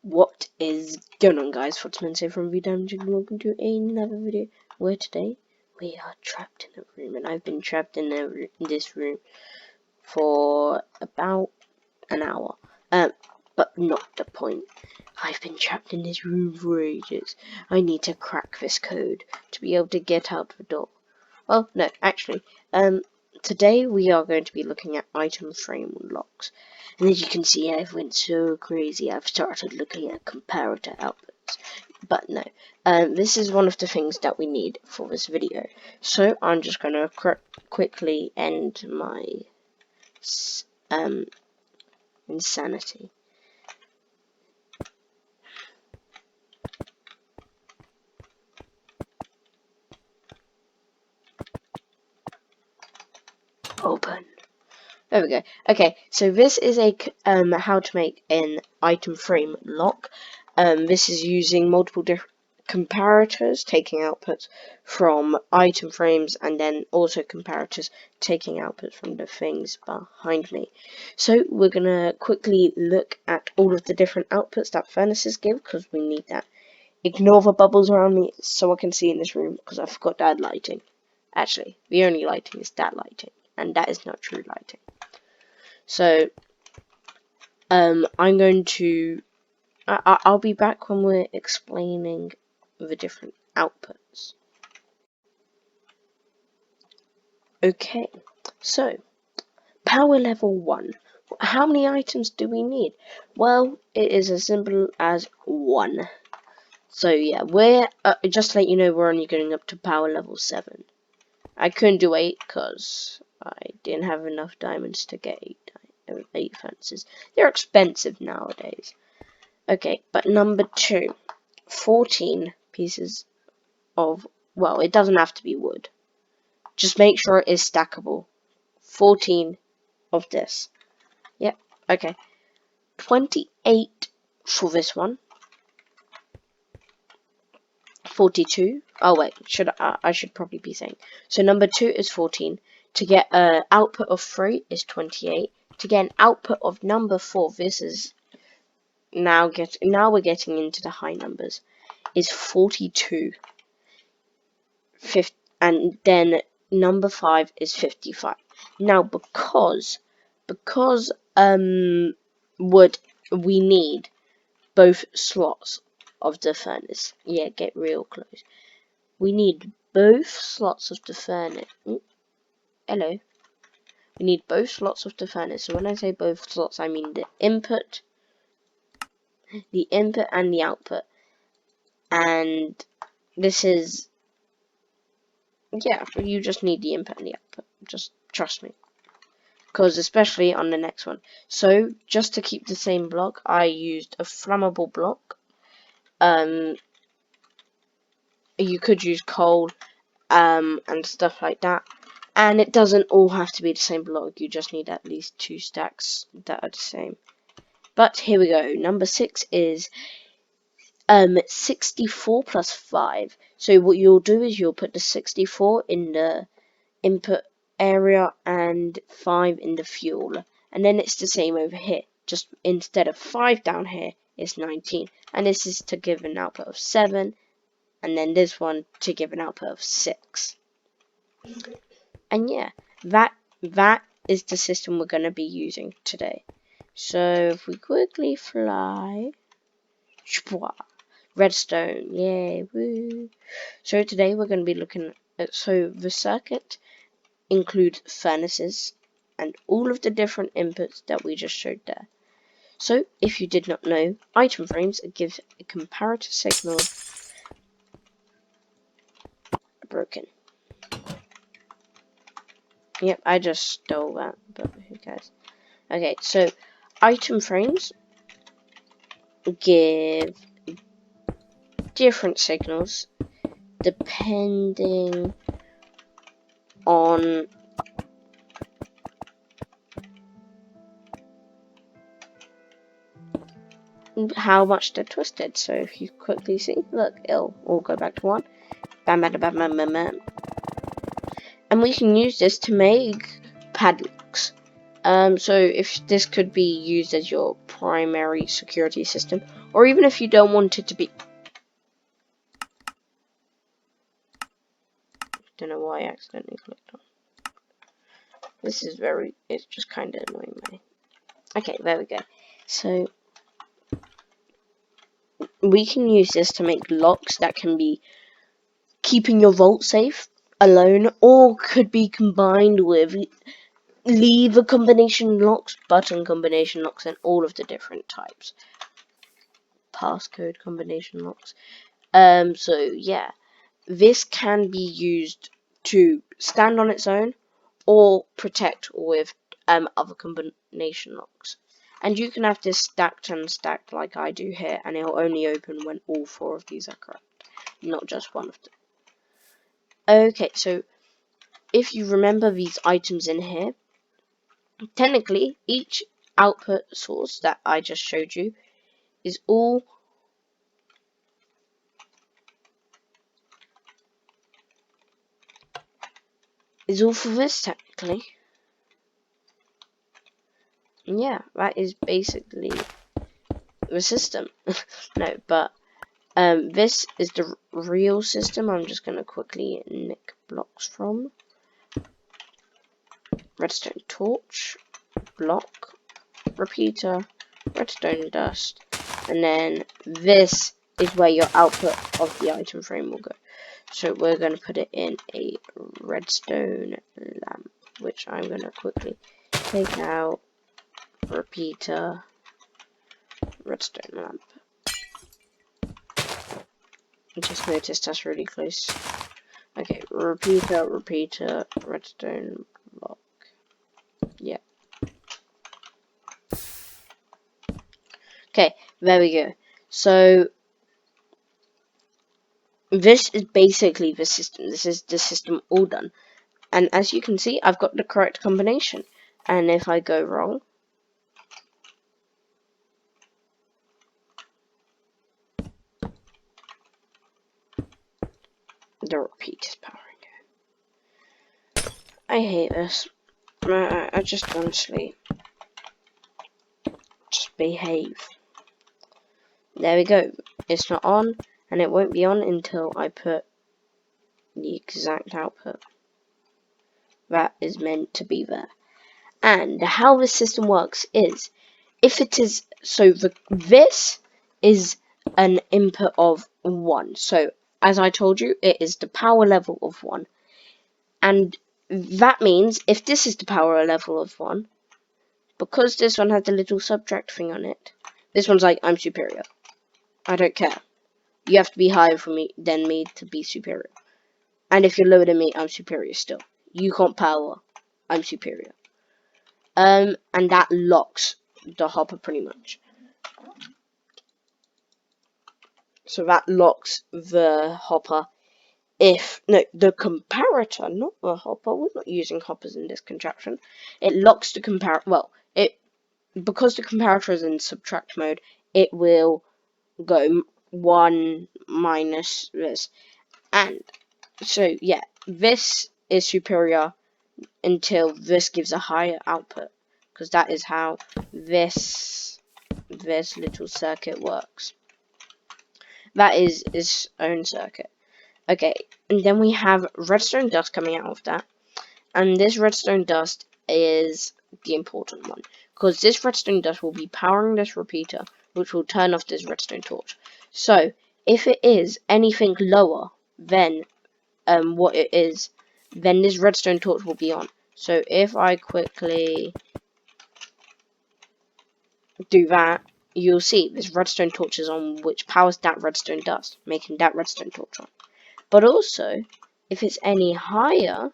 What is going on, guys? Footman here from VDamage and welcome to another video where today we are trapped in a room, and I've been trapped in this room for about an hour. But not the point. I've been trapped in this room for ages. I need to crack this code to be able to get out the door. Well, no, actually, today we are going to be looking at item frame locks. And as you can see, I've went so crazy, I've started looking at comparator outputs. But no, this is one of the things that we need for this video. So I'm just going to quickly end my insanity. Open. There we go. Okay, so this is a how to make an item frame lock. This is using multiple different comparators, taking outputs from item frames, and then also comparators taking outputs from the things behind me. So we're gonna quickly look at all of the different outputs that furnaces give, because we need that. Ignore the bubbles around me so I can see in this room, because I forgot that lighting. Actually, the only lighting is that lighting, and that is not true lighting. So, I'm going to. I'll be back when we're explaining the different outputs. Okay, so power level 1. How many items do we need? Well, it is as simple as 1. So yeah, we're just to let you know, we're only going up to power level 7. I couldn't do 8 because I didn't have enough diamonds to get 8 fences. They're expensive nowadays. Okay, but number 2, 14 pieces of, well, it doesn't have to be wood. Just make sure it is stackable. 14 of this. Yep, okay. 28 for this one. 42. Oh wait, I should probably be saying. So number 2 is 14. To get an output of 3 is 28. To get an output of number 4, this is now we're getting into the high numbers, is 42. And then number 5 is 55. Now because wood, we need both slots of the furnace. Yeah, get real close. We need both slots of the furnace. Hello. We need both slots of the furnace. So when I say both slots, I mean the input and the output. And this is, yeah, you just need the input and the output. Just trust me. Because especially on the next one. So just to keep the same block, I used a flammable block. You could use coal and stuff like that. And it doesn't all have to be the same block. You just need at least 2 stacks that are the same. But here we go. Number 6 is 64 plus 5. So what you'll do is you'll put the 64 in the input area and 5 in the fuel. And then it's the same over here. Just instead of 5 down here, it's 19. And this is to give an output of 7. And then this one to give an output of 6. And yeah, that is the system we're going to be using today. So if we quickly fly, redstone, yay, woo. So today we're going to be looking at, so the circuit includes furnaces and all of the different inputs that we just showed there. So if you did not know, item frames give a comparator signal. Broken. Yep, I just stole that, but who cares? Okay, so item frames give different signals depending on how much they're twisted. So if you quickly see, look, it'll all go back to 1. Bam, bam, bam, bam, bam, bam. And we can use this to make padlocks. So if this could be used as your primary security system, or even if you don't want it to be. Don't know why I accidentally clicked on. This is it's just kind of annoying me. Okay, there we go. So we can use this to make locks that can be keeping your vault safe alone, or could be combined with lever combination locks, button combination locks, and all of the different types. Passcode combination locks. So yeah, this can be used to stand on its own or protect with other combination locks. And you can have this stacked and stacked like I do here, and it'll only open when all 4 of these are correct, not just one of them. Okay, so if you remember these items in here, technically each output source that I just showed you is all for this technically. Yeah, that is basically the system. No, but this is the real system. I'm just gonna quickly nick blocks from redstone torch, block, repeater, redstone dust, and then this is where your output of the item frame will go. So we're gonna put it in a redstone lamp, which I'm gonna quickly take out. Repeater, redstone lamp. I just noticed that's really close. Okay, repeater, redstone block. Yeah. Okay, there we go. So this is basically the system. This is the system all done. And as you can see, I've got the correct combination. And if I go wrong, the repeat is powering it. I hate this. I just honestly just behave. There we go. It's not on, and it won't be on until I put the exact output that is meant to be there. And how this system works is, if it is, so this is an input of 1. So as I told you, it is the power level of 1. And that means if this is the power level of 1, because this one has the little subtract thing on it, this one's like, I'm superior. I don't care. You have to be higher than me to be superior. And if you're lower than me, I'm superior still. You can't power. I'm superior. And that locks the hopper pretty much. So that locks the hopper the comparator, not the hopper. We're not using hoppers in this contraption. It locks the comparator, because the comparator is in subtract mode, it will go 1 minus this. And so, yeah, this is superior until this gives a higher output, because that is how this little circuit works. That is its own circuit. Okay, and then we have redstone dust coming out of that, and this redstone dust is the important one, because this redstone dust will be powering this repeater, which will turn off this redstone torch. So if it is anything lower than what it is, then this redstone torch will be on. So if I quickly do that, you'll see this redstone torch is on, which powers that redstone dust, making that redstone torch on. But also, if it's any higher,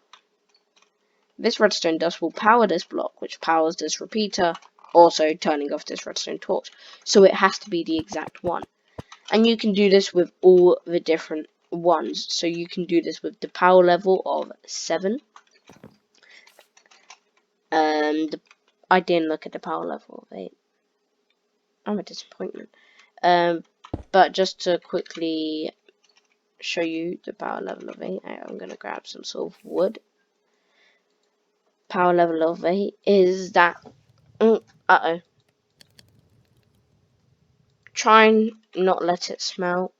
this redstone dust will power this block, which powers this repeater, also turning off this redstone torch. So it has to be the exact one. And you can do this with all the different ones. So you can do this with the power level of 7. I didn't look at the power level of 8. I'm a disappointment. But just to quickly show you the power level of 8, I'm going to grab some sort of wood. power level of 8 is that... uh-oh. Try and not let it smell.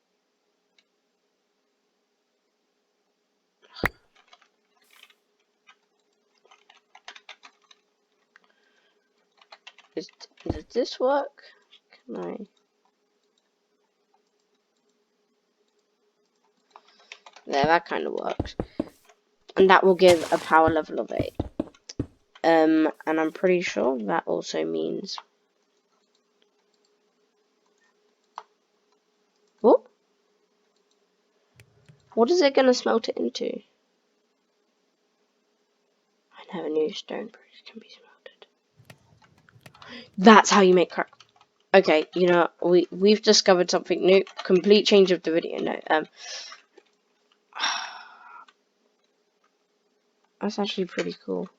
Does this work? Can I... There, that kind of works. And that will give a power level of 8. And I'm pretty sure that also means... What? What is it going to smelt it into? I never knew stone bricks can be smelted. That's how you make crack. Okay, you know, we've discovered something new. Complete change of the video. No, that's actually pretty cool.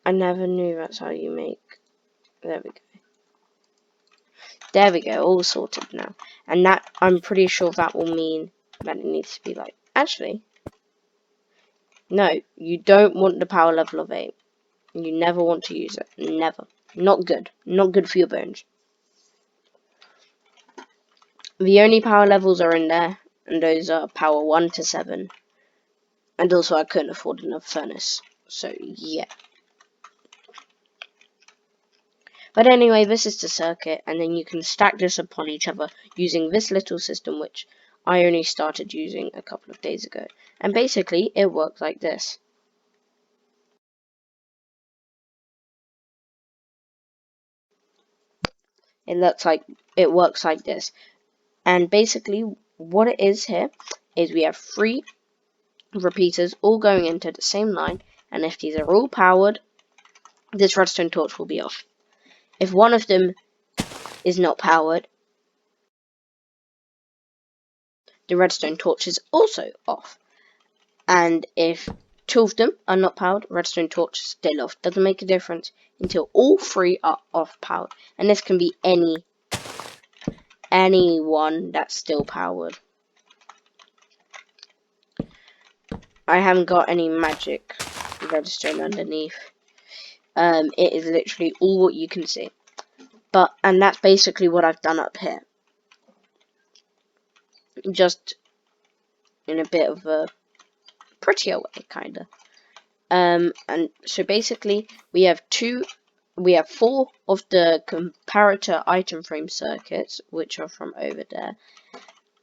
I never knew that's how you make. There we go. There we go, all sorted now. And that, I'm pretty sure that will mean that it needs to be like... Actually, no, you don't want the power level of 8. You never want to use it. Never. Not good. Not good for your bones. The only power levels are in there, and those are power 1 to 7. And also I couldn't afford enough furnace. So, yeah. But anyway, this is the circuit, and then you can stack this upon each other using this little system, which I only started using a couple of days ago. And basically, it works like this. It works like this. And basically, what it is here is we have 3 repeaters all going into the same line, and if these are all powered, this redstone torch will be off. If one of them is not powered, the redstone torch is also off. And if 2 of them are not powered, redstone torch is still off. Doesn't make a difference until all 3 are off powered. And this can be anyone that's still powered. I haven't got any magic redstone underneath. It is literally all what you can see. And that's basically what I've done up here. Just in a bit of a prettier way, kinda. And so basically we have 4 of the comparator item frame circuits, which are from over there,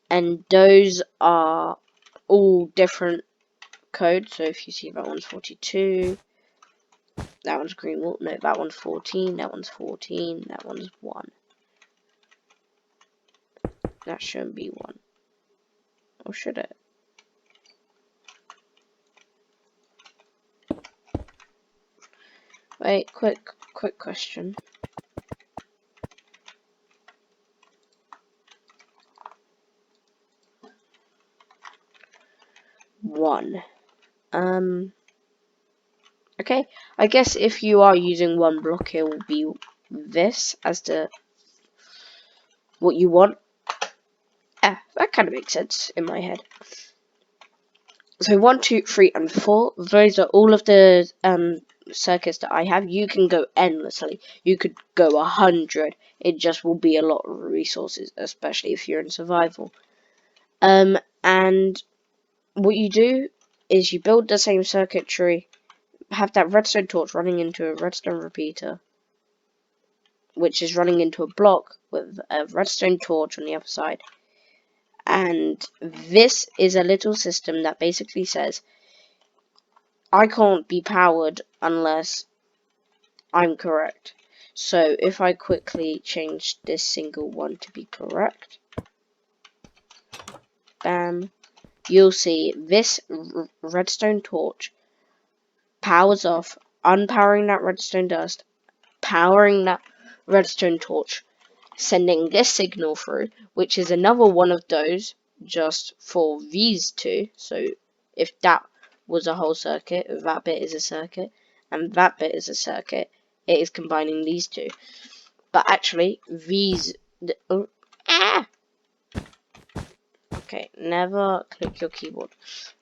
and those are all different codes. So if you see that one's 42, that one's green wool, no, that one's 14, that one's 14, that one's 1. That shouldn't be 1. Or should it? Wait, quick question. One. Okay, I guess if you are using 1 block, it will be this as what you want. That kind of makes sense in my head. So 1, 2, 3, and 4. Those are all of the circuits that I have. You can go endlessly. You could go 100. It just will be a lot of resources, especially if you're in survival. And what you do is you build the same circuitry, have that redstone torch running into a redstone repeater, which is running into a block with a redstone torch on the other side. And this is a little system that basically says, I can't be powered unless I'm correct. So if I quickly change this single one to be correct, bam, you'll see this redstone torch powers off, unpowering that redstone dust, powering that redstone torch, sending this signal through, which is another one of those just for these 2. So if that was a whole circuit, if that bit is a circuit, and that bit is a circuit, it is combining these 2. But actually, these... Okay, never click your keyboard.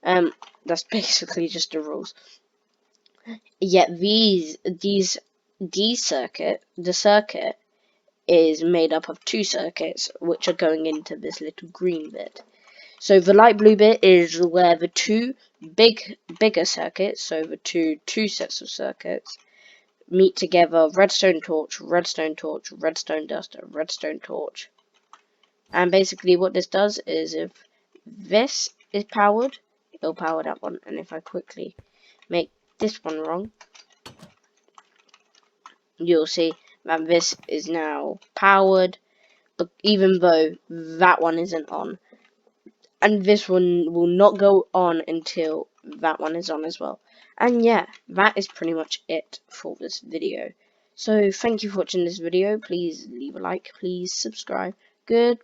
That's basically just the rules. Yet the circuit is made up of two circuits, which are going into this little green bit. So the light blue bit is where the two bigger circuits, so the two sets of circuits, meet together: redstone torch, redstone torch, redstone duster, redstone torch. And basically what this does is, if this is powered, it'll power that one. And if I quickly make this one wrong, you'll see that this is now powered, but even though that one isn't on. And this one will not go on until that one is on as well. And yeah, that is pretty much it for this video. So thank you for watching this video. Please leave a like, please subscribe. Good.